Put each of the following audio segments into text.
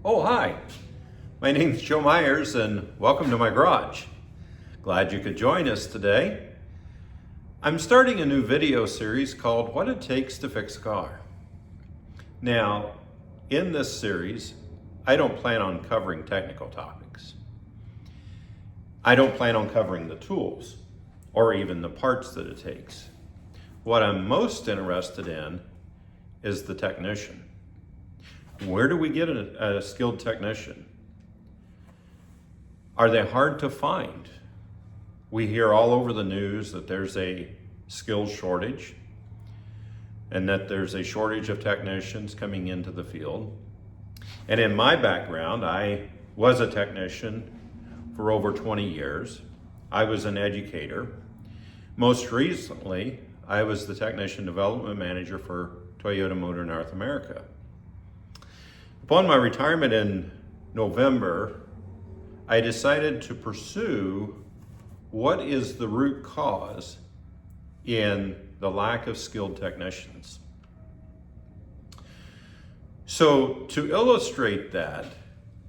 Oh, hi. My name's Joe Myers and welcome to my garage. Glad you could join us today. I'm starting a new video series called What It Takes to Fix a Car. Now, in this series, I don't plan on covering technical topics. I don't plan on covering the tools or even the parts that it takes. What I'm most interested in is the technician. Where do we get a skilled technician? Are they hard to find? We hear all over the news that there's a skills shortage and that there's a shortage of technicians coming into the field. And in my background, I was a technician for over 20 years. I was an educator. Most recently, I was the technician development manager for Toyota Motor North America. Upon my retirement in November, I decided to pursue what is the root cause in the lack of skilled technicians. So to illustrate that,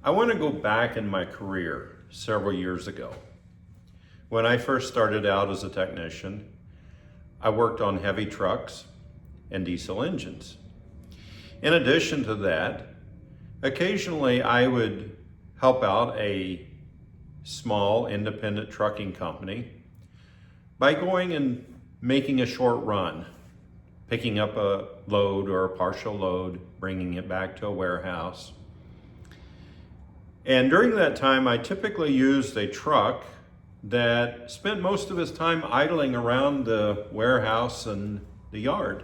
I want to go back in my career several years ago. When I first started out as a technician, I worked on heavy trucks and diesel engines. In addition to that, occasionally I would help out a small independent trucking company by going and making a short run, picking up a load or a partial load, bringing it back to a warehouse. And during that time, I typically used a truck that spent most of its time idling around the warehouse and the yard.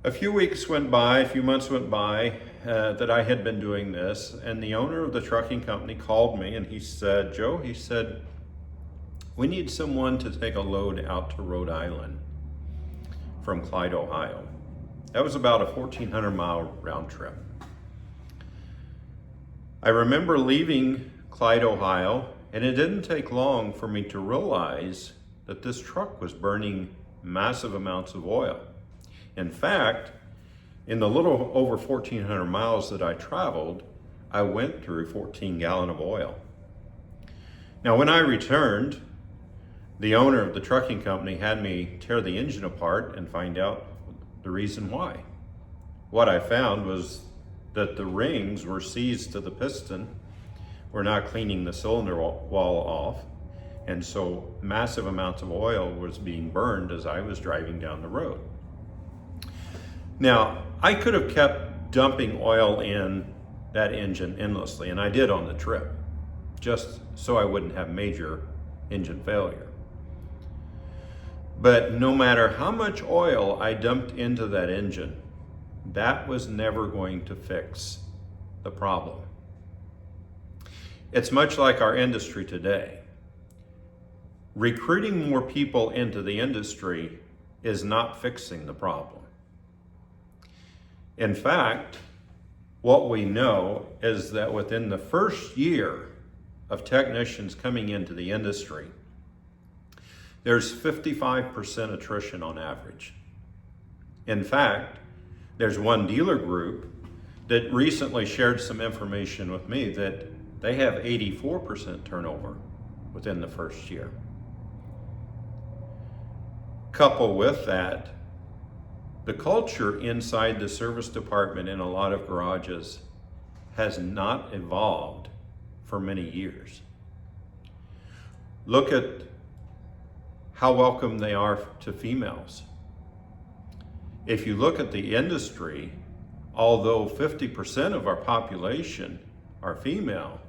A few weeks went by, a few months went by that I had been doing this, and the owner of the trucking company called me and he said, Joe, he said, we need someone to take a load out to Rhode Island from Clyde, Ohio. That was about a 1,400 mile round trip. I remember leaving Clyde, Ohio, and it didn't take long for me to realize that this truck was burning massive amounts of oil. In fact, in the little over 1,400 miles that I traveled, I went through 14 gallons of oil. Now, when I returned, the owner of the trucking company had me tear the engine apart and find out the reason why. What I found was that the rings were seized to the piston, were not cleaning the cylinder wall off, and so massive amounts of oil was being burned as I was driving down the road. Now, I could have kept dumping oil in that engine endlessly, and I did on the trip, just so I wouldn't have major engine failure. But no matter how much oil I dumped into that engine, that was never going to fix the problem. It's much like our industry today. Recruiting more people into the industry is not fixing the problem. In fact, what we know is that within the first year of technicians coming into the industry, there's 55% attrition on average. In fact, there's one dealer group that recently shared some information with me that they have 84% turnover within the first year. Couple with that, the culture inside the service department in a lot of garages has not evolved for many years. Look at how welcome they are to females. If you look at the industry, although 50% of our population are female,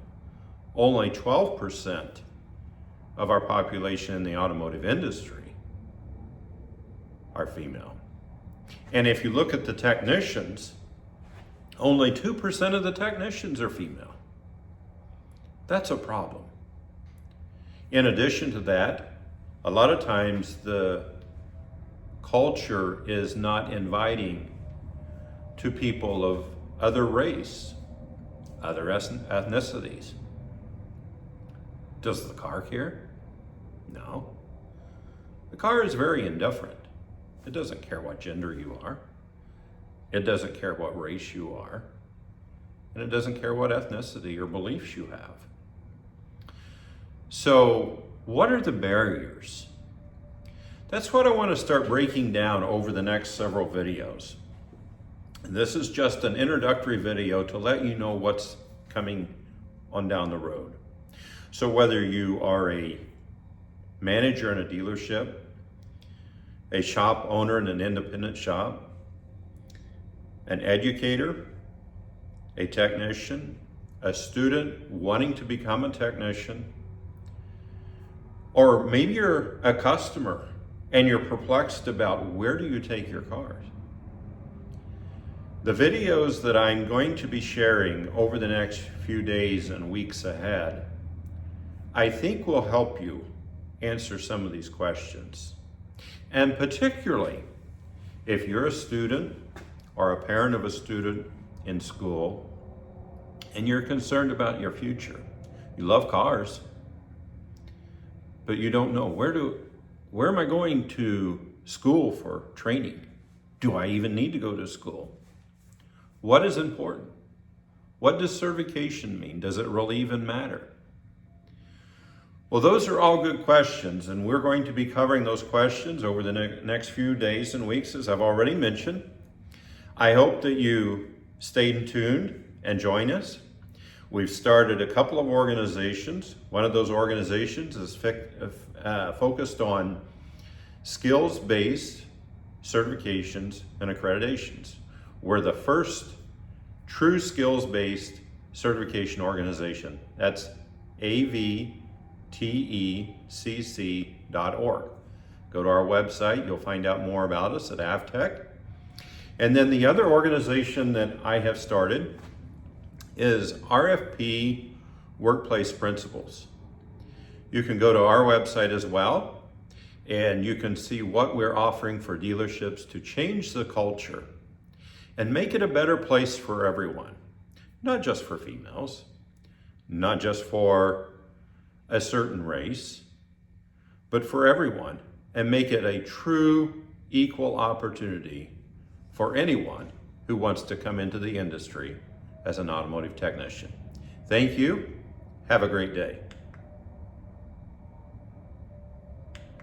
only 12% of our population in the automotive industry are female. And if you look at the technicians, only 2% of the technicians are female. That's a problem. In addition to that, a lot of times the culture is not inviting to people of other race, other ethnicities. Does the car care? No. The car is very indifferent. It doesn't care what gender you are. It doesn't care what race you are. And it doesn't care what ethnicity or beliefs you have. So, what are the barriers? That's what I want to start breaking down over the next several videos. This is just an introductory video to let you know what's coming on down the road. So whether you are a manager in a dealership, a shop owner in an independent shop, an educator, a technician, a student wanting to become a technician, or maybe you're a customer and you're perplexed about where do you take your cars. The videos that I'm going to be sharing over the next few days and weeks ahead, I think will help you answer some of these questions. And particularly, if you're a student or a parent of a student in school and you're concerned about your future, you love cars, but you don't know where am I going to school for training? Do I even need to go to school? What is important? What does certification mean? Does it really even matter? Well, those are all good questions, and we're going to be covering those questions over the next few days and weeks, as I've already mentioned. I hope that you stay tuned and join us. We've started a couple of organizations. One of those organizations is focused on skills-based certifications and accreditations. We're the first true skills-based certification organization. That's avtecc.org. Go to our website, you'll find out more about us at AvTech. And then the other organization that I have started is RFP Workplace Principles. You can go to our website as well, and you can see what we're offering for dealerships to change the culture and make it a better place for everyone, not just for females, not just for a certain race, but for everyone, and make it a true equal opportunity for anyone who wants to come into the industry as an automotive technician. Thank you. Have a great day.